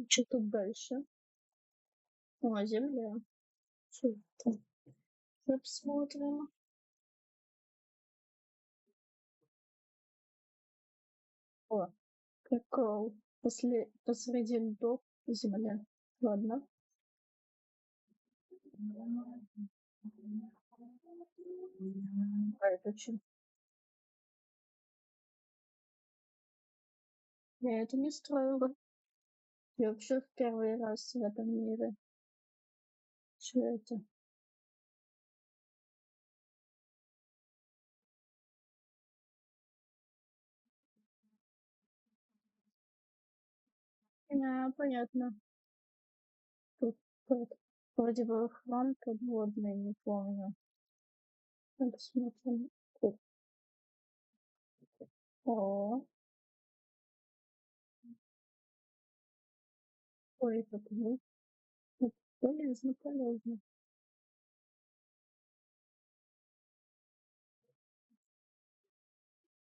Что тут дальше? О, земля. Что это? Давай посмотрим. О, прикол. Посреди льдов земля. Ладно. А это что? Я это не строила. Я вообще в первый раз в этом мире. Что это? А, понятно. Тут, тут вроде бы храм подводный, не помню. Ну, посмотрим. О, ой, это полезно, полезно.